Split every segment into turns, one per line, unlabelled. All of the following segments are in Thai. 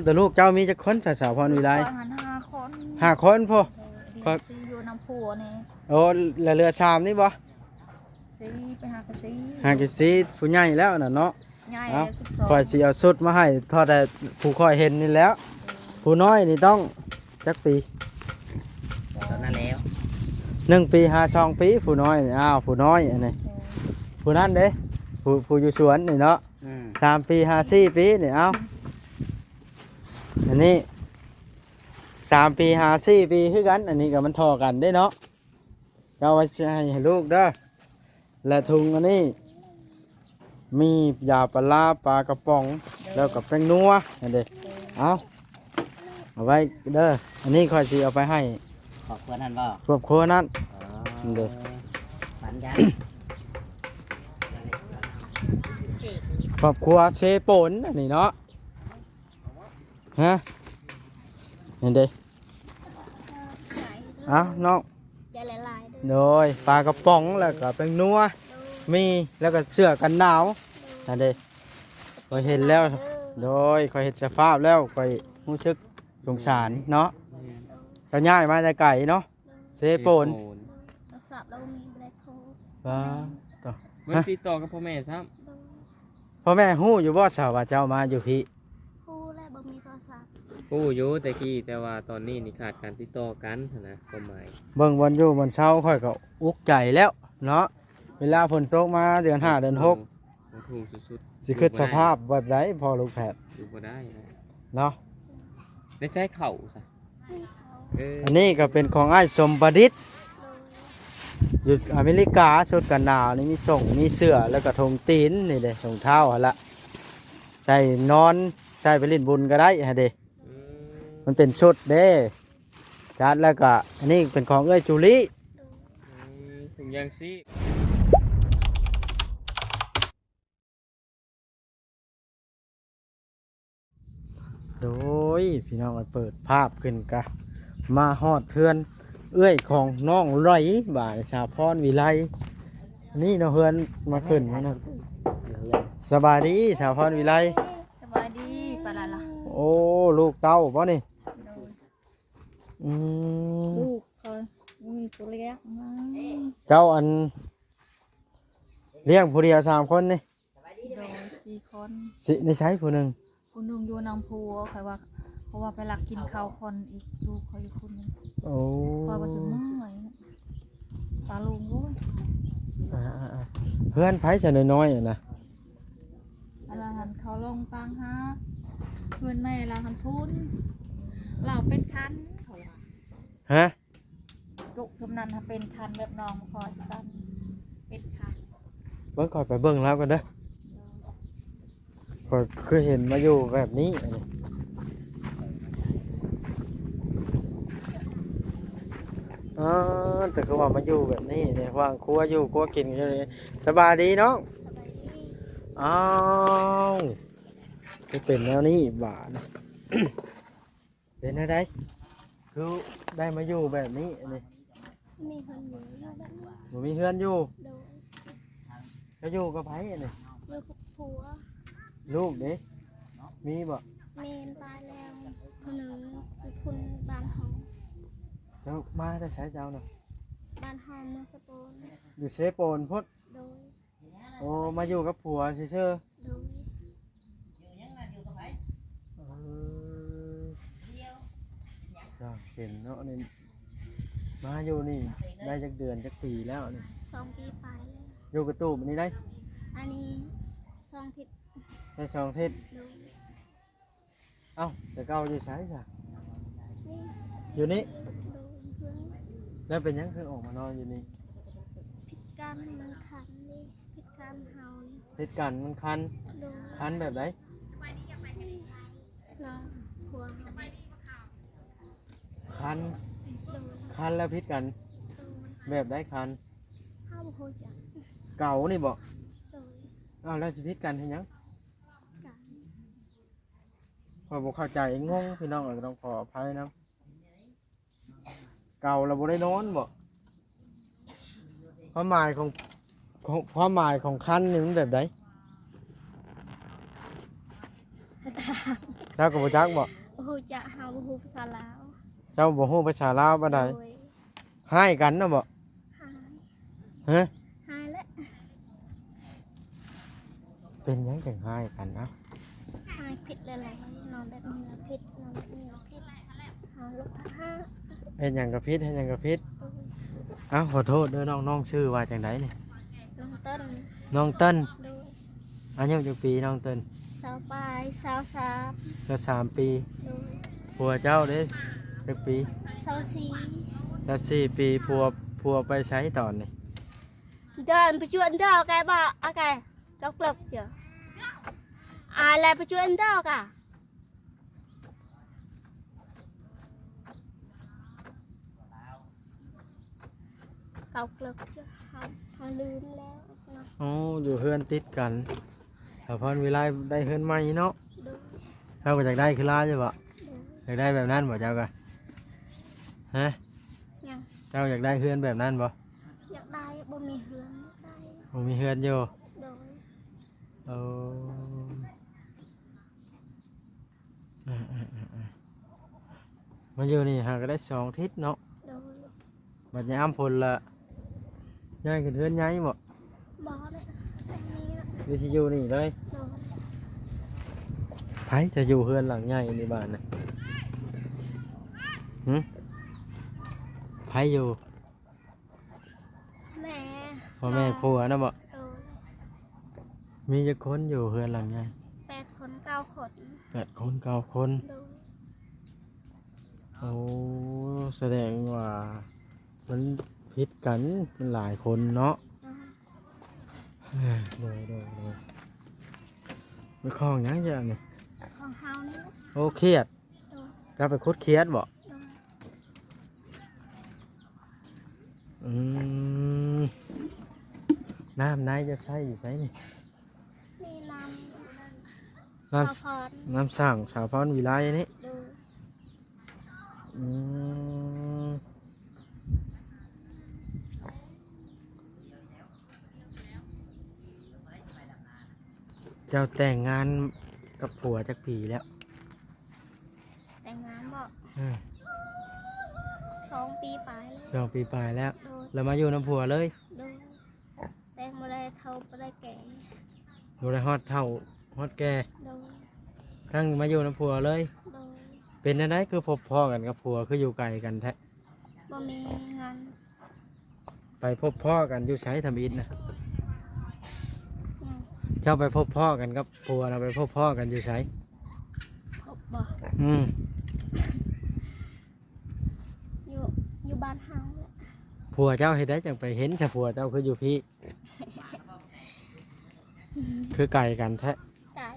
แต่ลูกเจ้ามีจักคนสาวพรวิไล
5 คน
5 คนพ่อก็
อยู่น้ำผัวนี่
โอ้เรือชามนี่บ่
ซีไปหากะซี
หากิซีผู้ใหญ่แล้วน่ะเนาะ
ใหญ่
เอา
12
ข่อยสิเอาสุดมาให้ทอดแต่ผู้ข่อยเห็นนี่แล้วผู้น้อยนี่ต้องจักปี
ตอนนั้นแล้ว
1 ปี52 ปีผู้น้อยนี่ผู้น้อยอันนี้ผู้นั้นเด้ผู้อยู่สวนนี่เนาะ3 ปี54 ปีนี่อันนี้3 ปี54 ปีคือกันอันนี้ก็มันทอกันได้เนาะเอาไว้ให้ลูกเด้อและถุงอันนี้มียาปลาปลากระป๋องแล้วกับแป้งนัวอันเด้เอาไว้เด้ออันนี้ค่อยสิเอาไปให้
ขอบคุณท่านบ่
ครอบครัวนั้นเด้อ
ฝันยัน
ครอบครัวเชปนอันนี้เนาะฮะนี่เด้น้อง
ใจละลาย
โดยปลากระป๋องแล้วก็แป้งนัวมีแล้วก็เสื้อกันหนาวอันเด้ค่อยเห็นแล้วโดยค่อยเห็นสภาพแล้วค่อยรู้สึกสงสารเนาะก็ง่ายมาแต่ไก่เนาะเซโปน
โทรศัพท์เรามีบ่ได้โทร
ต่อ
ไม่ติดต่อกับพ่อแม่ซ้
พ่อแม่ฮู้อยู่บ่สาวว่าเจ้ามาอยู่พี่
ผู้และบ่มีโทรศัพท์
ำกู้อยู่แต่กี้แต่ว่าตอนนี้นี่ขาดการติดต่อกันนะความหมาย
เบิ่งวันอยู่วันเช้าค่อยก็อุกใจแล้วเนาะเวลาฝนตกมาเดือน5เดือน6
มันถูกสุดๆ
สิคิดสภาพแบบใดพอลูกแพทย์
อยู่บ่ได้นะ
เนาะ
ได้ใช้เข่าซะเออ
อันนี้ก็เป็นของอ้ายสมประดิษฐ์อยู่อเมริกาชุดกันหนาวนี่มีส่งมีเสื้อแล้วก็ธงตีนนี่เด้ส่งเท้าหั่นละใส่นอนใส่ไปเล่นบุญก็ได้ฮะเด้
อืม
มันเป็นชุดเด้จัดแล้วก็อันนี้เป็นของเอ้ยจูลี่
ถุงยางซี
โดยพี่น้องเปิดภาพขึ้นกะมาฮอดเพื่อนเอื้อยของน้องร้อยบ่ายชาพรวิไลนี่เนาะเพื่อนมาขึ้นนะสบายดีชาพรวิไล
สบายดีปะล่ะล่ะ
โอ้ลูกเต้าป่ะนี่อืม
ลูกเขามีตัวเล็กนะ
เจ้าอันเลี้ยงผู้เดียว3 คนนี่
โดย4 คน
สิในใช้ผู้หนึ่ง
ผู้หนึงอยู่น้ำผัวใครว่าเพราะว่าไปลักกินข้าวคนอีกลูกเขาอยู่คนหนึง
โอ้
พอมาถึงเมื่อยปลาลุงรู้
เพื่อนไผ่จะน้อยๆอะนะ
อะไรหันเขาลงตังฮะเพื่อนแม่เราหันพุนเราเป็นคันเขาว่า
ฮะ
จุกทำนันเป็นคันแบบน้องคอยกันเป็นคัน
เบิ่งก่อนไปเบิ่งแล้วกันเด้อข้อยเคยเห็นมาอยู่แบบนี้อันนี้แต่ก็ว่ามาอยู่แบบนี้เนี่ยวางครัวอยู่ครัวกินอยู่นี่สบายดีเนาะอ้าวคือเป็นแนวนี้บ่านะ เป็นอะไรคือได้มาอยู่แบบนี้อันนี้
มีคนอยู่แบบนี้
บ่มีเพื่อนอยู่
โดย
ก็อยู่กับไผอันนี้
เมื่อผัว
ลูกเด้มีบ่
เมนตายแล้วคนหนึ่งคือคุณบ้านหอม
แล้วมาแต่ใช้เจ้าน่ะ
บ้านหอมเมืองสะโปน
อยู่เซโปนพุทธ
โดย
โอ้มาอยู่กับผัวเชื่อ
โดย
จ้าเห็นเนาะนี่มาอยู่นี่ได้จักเดือนจักปีแล้วนี่
2 ปีไปแล้ว
อยู่กับตู้มันนี่ได้
อันนี้2 ทิศ
ได้2 ทิศ
โดย
เอ้าแต่เก่าอยู่ใช้จ้ะ
นี่
อยู่นี่
โดยเพื่อน
แล้วเป็นหยังคือออกมานอนอยู่นี่
พิดกันมันขันนี่พิดกันเฮานี่
พิษกันมันคัน
โดย
คันแบบไหน
เราผัวเฮา
คัน
โดย
คันแล้วพิษกัน
โดย
แบบได้คัน
เฮาบ่ฮู้จัก
เก่านี่บอก
โดย
อ้าวแล้วสิพิษกันเห็นยัง
กัน
พอยบอกเข้าใจงงพี่น้องต้องขออภัยนะเก่าเราบ่ได้นอนบ่ความหมายของคันนี่มันแบบไหน
ให้ตา
เจ้าก็บ่จักบ่
โอ้โหจะหาบ่ฮู้ภาษาลาว
เจ้าบ่ฮู้ภาษาลาวปานใด
โดย
ให้กันเนาะบ่
หาย
ฮะ
หายแล้ว
เป็นหยังจังให้กันเอ้า
หายผิดหลายๆนอนแบบนี้ผิดนอนแบบนี้ผิดหาลูกท่า
เฮ็ดหยังก็ผิดเฮ็ดหยังก็ผิด
โดย
เอ้าขอโทษเด้อน้องชื่อว่าจังไดนี่
น้องต้น
น้องเติ้น
โดย
อายุจักปีน้องเติ้น
สาวปลายสาวสาม
ก็3ปี
โดย
ผัวเจ้าเด้จักปี
สาวสี่
จัก4ปีผัวไปใช้ตอนนี่
เดินไปชวนเดอกcái bà à cái độc lực chưa ai lạiไปชวนเดอกà độc lực chưa họลืมแล้วเนาะ
อ๋ออยู่เฮือนติดกันถ้าพรวิไลได้เฮือนใหม่เนาะ
ดู
เจ้าก็อยากได้คือลาใช่บ่
ดู
อยากได้แบบนั้นบ่เจ้าก็ฮะ
ยัง
เจ้าอยากได้เฮือนแบบนั้นบ่
อยากได้บ่มีเฮือนได้
ผมมีเฮือนอยู่
โดย
เออมาอยู่นี่หาก็ได้2 ทิศเนาะ
โดย
บัดยามพลละย้ายขึ้นเฮือนใหญ่บ่
บ่ได้อันนี้นะ
หรือสิอยู่นี่เลย
โดย
ไผจะอยู่เฮือนหลังใหญ่ในบ้านน่ะหึไผอยู่
แม่
พ่อแม่ผัวนะบ่
โดย
มีจักคนอยู่เฮือนหลังใหญ่
8 คน9 คน
8 คน9 คน
โดย
โอ้แสดงว่ามันผิดกันมันหลายคนเนาะ
โดย
โดยไปคล้องหยังจะนี่
ของเฮานี่นะ
โอ้เครียด
โดย
ก็ไปคุดเครียดบ่
โดย
อืมน้ำไหนจะใช้อยู่ใช้นี่
นี่นำ
น้
ข้าวพร
ำน้ำสั่งสาวพรวิไลนี่
โดย
อืมเจ้าแต่งงานกับผัวจักปีแล้ว
แต่งงานบอก
อืม
2 ปีไปแล้ว
2 ปีปลายแล้ว
โดย
แล้วมาอยู่น้ำผัวเลย
โดยแต่งมาได้เท่าไปได้แก่
อยู่ในฮอดเท่าฮอดแก่
โดย
ทั้งมาอยู่น้ำผัวเลย
โดย
เป็นอะไรคือพบพ่อกันกับผัวคืออยู่ไกลกันแท้
บ่มีงาน
ไปพบพ่อกันอยู่ใช้ทำอิฐนะ
ยัง
เจ้าไปพบพ่อกันกับผัวเราไปพบพ่อกันอยู่ใช้
พบบ่
อืม
อยู่อยู่บ้านเฮาแหละ
ผัวเจ้าเฮ็ดได้จังไปเห็นแต่ผัวเจ้าคืออยู่พี่ คือไกลกันแท้
ไก่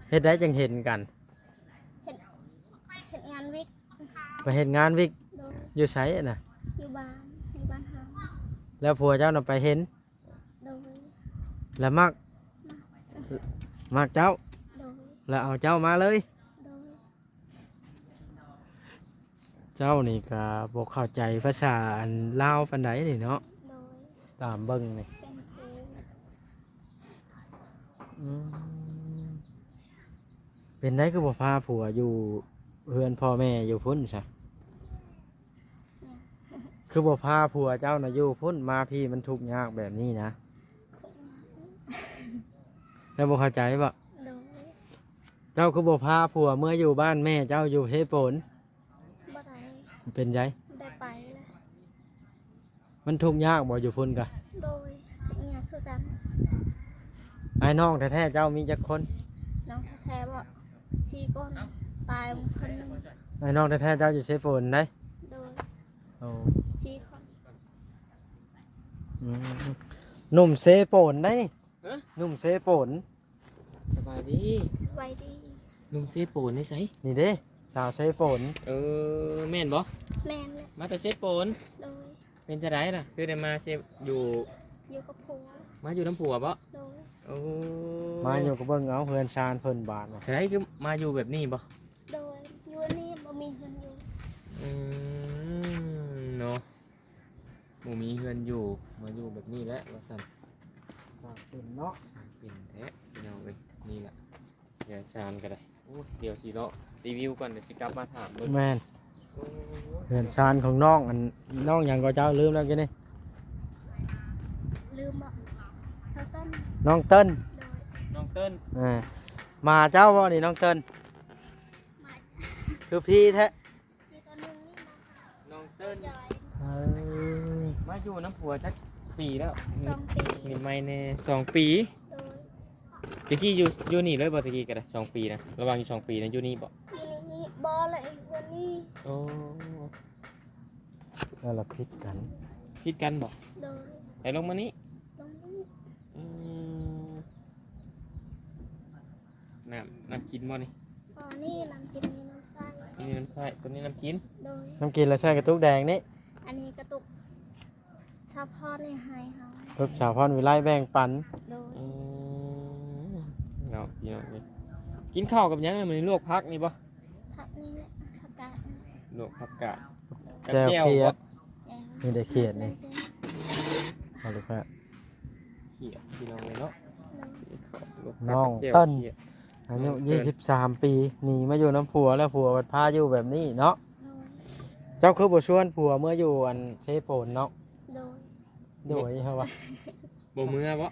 เฮ็ดได้จังเห็นกัน
เฮ็ดงานวิก
ไปเห็นงานวิก
โดย
อยู่ใช้น่ะ
อยู่บ้านในบ้านเฮา
แล้วผัวเจ้าน่ะไปเห็น
โดย
แล้วมักเจ้า
โดย
แล้วเอาเจ้ามาเลย
โดย
เจ้านี่ก็บ่เข้าใจภาษาอันลาวปานใดนี่เนาะ
โดย
ตามเบิ่งนี่
เป็นครู
อืมเป็นได้คือบ่พาผัวอยู่เฮือนพ่อแม่อยู่พุ่นซะคือบ่พาผัวเจ้าน่ะอยู่พุ่นมาพี่มันทุกข์ยากแบบนี้นะแล้วบ่เข้าใจบ่
โดย
เจ้าคือบ่พาผัวเมื่ออยู่บ้านแม่เจ้าอยู่เทโปน
บ่ได้
เป็นไง
ได้ไปแล้ว
มันทุกข์ยากบ่อยู่พุ่นกะ
โดยเนี่ยคือกัน
ไอ้น้องแท้ๆเจ้ามีจักคน
น้องแท้ๆบอก4 คนตายคนหนึง
ไอ้น้องแท้ๆเจ้าอยู่เทโปนได้
โดย
โอ้
4 คน
อืมหนุ่มเซโปนได้นี่หนุ่มเซโปน
สบายดี
สบายดี
ลุงเซโปนได้ไส
นี่เด้สาวเซโปน
แม่นบ่
แม่นแหละ
มาแต่เซโปน
โดย
เป็นจะได้ล่ะคือได้มาเซอยู่
อยู่กับผัว
มาอยู่น้ำผัวบ่
โดย
โอ้
มาอยู่กับเบิ่งเอาเฮือนชานเพิ่นบาทนะ
จะได้คือมาอยู่แบบนี้บ่
โดยอยู่นี่บ่มีเงินอยู่
เนาะหมูมีเฮือนอยู่มาอยู่แบบนี้แหละว่าซั่น
ฝากเป็นเนาะ
เป็นแท้พี่น้องเอ้ยนี่แหละเ ดี๋ยวชานก็ได้โอ้เดี๋ยวสิเลาะรีวิวก่อนเดี๋ยวสิกลับมาถามเบิ่ง
แม่น
โอ้
เฮือนชานของน้องอันน้องหยังก็เจ้าลืมแล้วกินนี่
ลืมบอกเซาต้น
น้องเติ้น
โดย
น้องเติ้ล
มาเจ้าบ่นี่น้องเติ้น
มา
คือพี่แท้
มีตัวหนึงนี่มา
น้องเติ้ล
จอย
มาอยู่น้ำผัวจักปีแล้ว
2 ปี
นี่ไม่แน่2 ปี
โดย
ตะกี้อยู่นี่เลยบ่ตะกี้ก็ได้2 ปีนะระหว่างอยู่2 ปีนะอยู่นี่บ่
นี่บอเลยวันนี้
โอ้
แล้วเราพิดกัน
ผิดกันบ่
โดย
ไปลงมานี่
ตรงนี้
อืมน้ำกินบ่นี่
อ๋อนี่น้ำกินนี่น้ำใส
นี่น้ำใส่ตัวนี้น้ำกิน
โดย
น้ำกินแล้วใส่กระตุกแดงนี่
อันนี้กระตุกชาวพ่อในไฮเฮา
ลูกสาวพรวิไลแบ่งปัน
โดย
อืมเนาะพี่น้องนี่กินข้าวกับหยังมื้อนี้ลวกผักนี่บ่
ผักนี่แหละผักกาด
ลวกผักกาดกับ
แจ่ว
แจ่ว
เขีย
บ่
ด
แจง
นี่ได้เขียดนี่เอาลูกฮะ
เขียดพี่น้องเลยเนาะ
โดย
ลวก
น้อง
ผักกับแจ่ว
เติ้น
ขียด
อายุ23 ปีหนีมาอยู่น้ำผัวแล้วผัวมันพาอยู่แบบนี้เนาะ
โดย
เจ้าคือบ่ชวนผัวเมื่ออยู่อันเชโปนเนาะ
โดย
โดยเฮาว่า
บ่มื้อบ่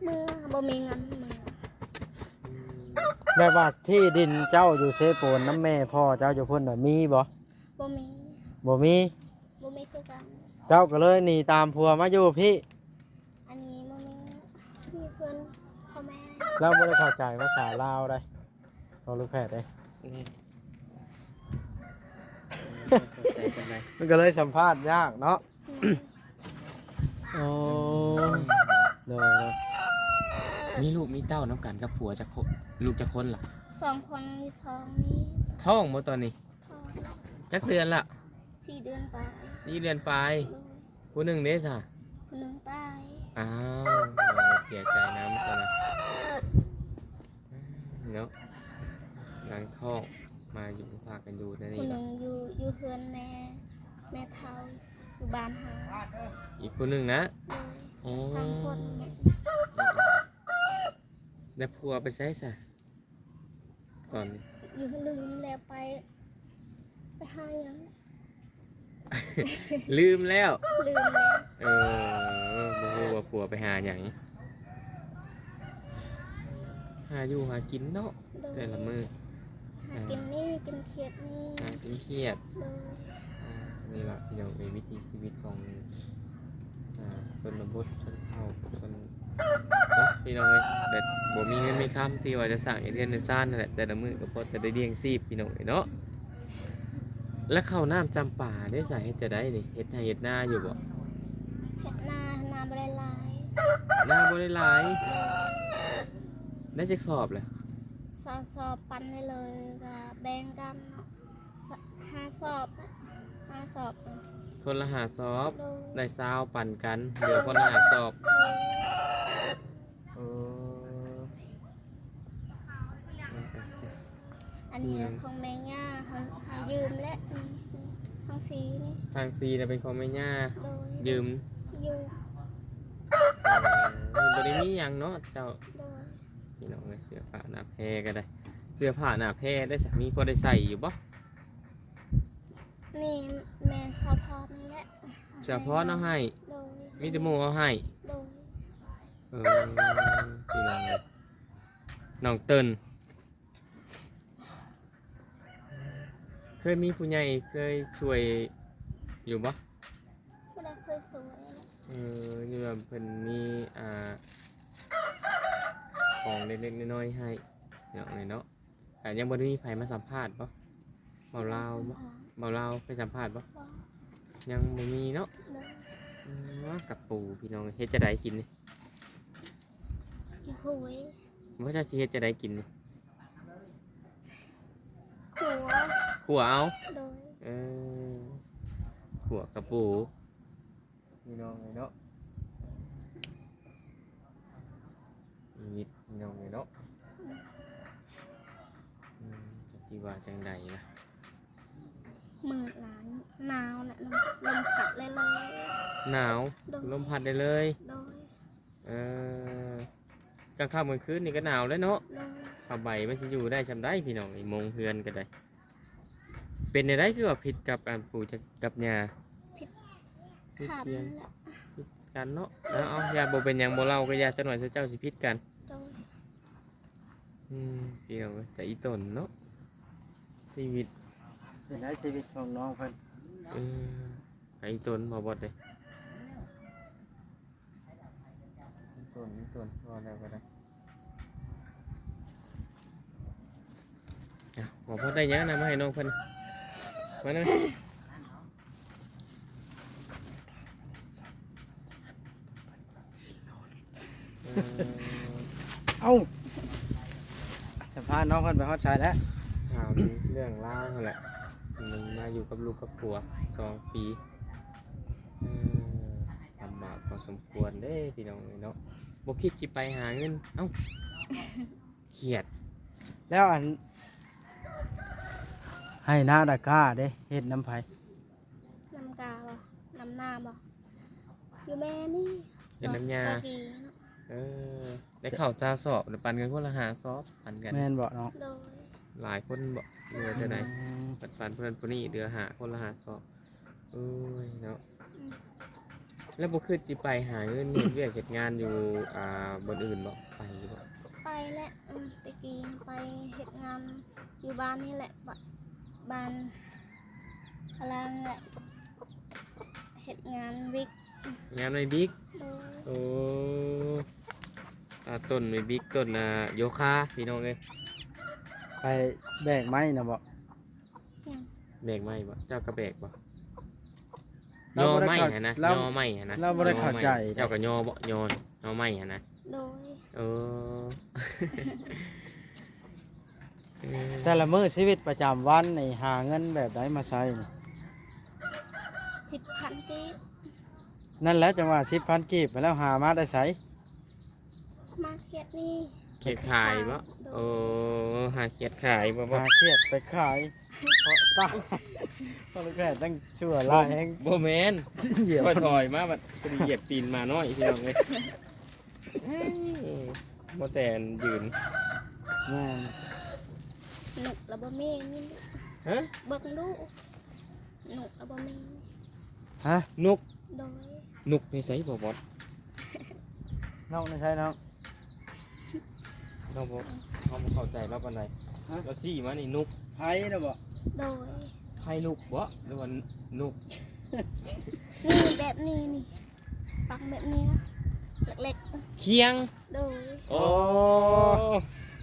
เมื่อบ่มีเงินมือ
แบบว่าที่ดินเจ้าอยู่เชโปนน้ำแม่พ่อเจ้าอยู่พุ่นน่ะมีบ่
บ่มี
บ่มี
บ่มีคือกัน
เจ้าก็เลยหนีตามผัวมาอยู่พี่
อันนี้บ่มีมีเพื่อนพ่อแม่
เราบ่ได้เข้าใจภาษาลาวได้พอลูกแพทย์ได้
นี่เข้าใจกันไหม
มันก็เลยสัมภาษณ์ยากเนาะโอ้โดย
มีลูกมีเต้าน้ำกันกับผัวจะคนลูกจะคนล่ะ
2 คนมีท้องมี
ท้องบ่ตอนนี้
ท้อง
จักเดือนละ
4 เดือนไป
4 เดือนปลาย
โดย
ผู้หนึ่งเด้ซะ
คนหนึงตาย
อ้าวเสียใจน้ำซะนะเนาะนางท้องมาอยู่พากันอยู่ใน
ค
นี่
นหนึ
ล่ะ
งอยู่เฮือนแม่เฒ่าอยู่บ้านเฮา
อีกผู้หนึ่งนะ
โดย
อ๋อ
3 คน
แล้วผัวไปใช้ซะตอนนี้
อยู่ลืมแล้วไปหาหยัง
ลืมแล้ว
ลืมแล้ว
บ่ฮู้ว่าผัวไปหาหยังหาอยู่หากินเนาะ
โดย
แต่ละมื้อ
หากินนี่กินเขียดนี่
หากินเครียด
โดย
นี่แหละพี่น้องเป็นวิถีชีวิตของชนบทชนเผ่าชนเนาะพี่น้องเลยแต่บ่มีเงินมีคำที่ว่าจะสั่งเรียนในซ่านนั่นแหละแต่ละมื้อก็พอจะได้เลี้ยงชีพพี่น้องเลยเนาะแล้วข้าวน้ำจำป่าได้ใส่เฮ็ดจะได้นี่เฮ็ดให้เฮ็ดหน้าอยู่บ่
เห็ดนาบริลาย
หน้าบ่ได้หลายได้จักสอบเลย
สอบปันได้เลยก็แบ่งกันเนาะ5 สอบนะ5 สอบนะ
คนละหาสอบ
โดย
ได้ซาวปั่นกันเดี๋ยวคนละหาสอบเออ
อันนี้ของแม่ย่าเขายืมและนี่ของสีนี่
ทางซีน่ะเป็นของแม่ย่า
โดย
ยืม
ยืม
บ่ได้มีหยังเนาะเจ้า
โดย
พี่น้องเสื้อผ้าหน้าแพรก็ได้ เสื้อผ้าหน้าแพรได้สามีพอได้ใส่อยู่บ่
นี่แม่สาวพรนี่แหละ
เฉพาะเอาให้
โดย
มีแต่หมู่เอาให้
โดย
พี่น้องเลยน้องเติ้นเคยมีผู้ใหญ่เคยช่วยอยู่บ่
ไม่ได้เคยสวย
นี่ว่าเพิ่นมีของเล็กๆน้อยๆให้พี่น้องเลยเนาะแต่ยังบ่ได้มีไผมาสัมภาษณ์บ่เมาลาวบ่เมาลาวไปสัมภาษณ์บ่ยังบ่มีเนาะ
โดย
กับปูพี่น้องเฮ็ดจะได้กินนี่
หุย
ว่าจะเฮ็ดจะได้กินนี่
ขัว
ขัวเอา
โดย
ขัวกับปูพี่น้องเลยเนาะชีวิตพี่น้องเลยเนาะจะสิว่าจังใดล่ะ
มืดหลายหนาวแหละลมพัดเลยเลย
หนาวลมพัดได้เลย
โดย
กลางค่ำกลางคืนนี่ก็หนาวเลยเนาะ
โดย
ผ้าใบมันสิอยู่ได้ซำได้พี่น้องไอ้มงเฮือนก็ได้เป็นได้ได้คือว่าผิดกับการปลูกกับหญ้าผิด
ขัน
เพียง
แหละ
ผิดกันเนาะเอาอย่าบ่เป็นหยังบ่เล่าก็อย่าจักหน่อยเจ้าสิผิดกัน
โดย
พี่น้องเอ้ยแต่อีตนเนาะชีวิต
เป็นได้ชีวิตของน้องเพิ่น
ไก่ตนมาบดเลยต้นรอแล้วก็ได้หมอพอได้ยังนะมาให้น้องเพิ่นมานะ
เอ้าสัมภาษณ์น้องเพิ่นไปฮอดชายแล้ว
ข่าวเรื่องเล่าวนั่นแหละมันมาอยู่กับลูกกับผัว2 ปีลำบากพอสมควรเด้พี่น้องเนาะบ่คิดสิไปหาเงินเอ้าเครียด
แล้วอันให้หน้าตะกร้าเด้เฮ็ดน้ำไผ
น้ำกาบ่น้ำหน้าบ่อยู่แม่นี่
เป็นน้ำยา
ตะกี้เนาะ
ได้ข่าวจ้าสอบเดี๋ยวปันกันคนละ5 ซอบปันกัน
แม่นบ่น้อง
โดย
หลายคนบอกเดือเท่าไหร่ปันเพื่อนคนนี้เดือหาคนละ5 ซอบเอ้ยเนาะแล้วบ่คือจิไปหาเงินเฮ็ดเวียกเฮ็ดงานอยู่บนอื่นบ่ไปอยู่บ่
ไปแหละตะกี้ไปเฮ็ดงานอยู่บ้านนี่แหละบ้านอะไรนั่นแหละเฮ็ดงานวิก
งานไม่บิ๊ก
โดย
โอ้ต้นไม่บิ๊กต้นโยคะพี่น้องเอ้ย
ไปแบกไม้นะบ่
ยัง
แบกไม้บ่เจ้าก็แบกบ่
เรา
ยอ
บ่ได้
ไม้
เข้า
หั่นนะ
เรา
ยอไม้หั่นนะ
เราบ่ได้เข้าใจ
เจ้าก็ยอบ่ยอไม้หั่นนะ
โดย
เออ
แต่ละมื้อชีวิตประจำวันนี่หาเงินแบบใดมาใช้นี่
10,000กีบ
นั่นแหละจังว่า10,000กีบไปแล้วหามาได้ไส
มาเฮ็ดนี่
เขียดขายบ่โอ้หาเขียดขายบ่บ่
หาเครียดไปขายเพราะตาเพราะแค่ตั้งชั่วร้ายแฮง
บ่แม่น
เหยียบ
ก็ถอยมาบัดพอดีเหยียบตีนมาน้อยพี่น้องเลยบ่แต่นยืน
แม่น
หนุกแล้วบ่มีนี่
ฮะ
เบิ่งดูหนุกแล้วบ่มี
ฮะ
นก
โดย
นกในไสบ่บอด
น้องไม่ใช่น้อง
เราบ่เขาบ่เข้าใจเราปานใด
ฮะ
เราซี่มานี่นก
ไผนะบ่
โดย
ไข่นกบ่หรือว่านก
นี่แบบนี้นี่ปักแบบนี้นะเล็ก
เคียง
ๆโดย
โอ้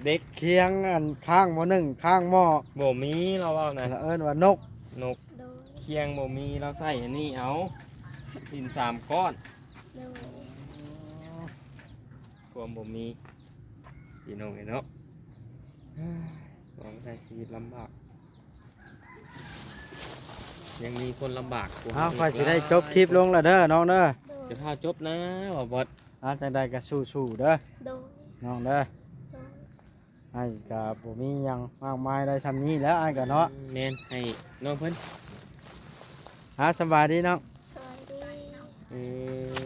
เด็ก
เคียงอันข้างหม้อนึ่งข้างหม้อ
บ่มีเราเว้านะ
แล้วเอิ้นว่านก
นก
โดย
เคียงบ่มีเราใส่อันนี้เอาดิน3 ก้อน
โดย
ความบ่มีพี่น้องเอ้ยเนาะต้องใช้ชีวิตลำบากยังมีคนลำบากกว่า
เอาค่อยสิได้จบคลิปลงแล้วเด้อน้องเด้อ
โดย
จะพาจบนะบ่บอด
จังใดก็สู้ๆเด้อ
โดย
น้องเด้อ
โดย
ไอ้ก็บ่มีหยังมากมายได้ซำนี้แล้วไอ้ก็เนาะ
แม่นให้น้องเพิ่น
สบายดีน้อง
สวัสดี
เออ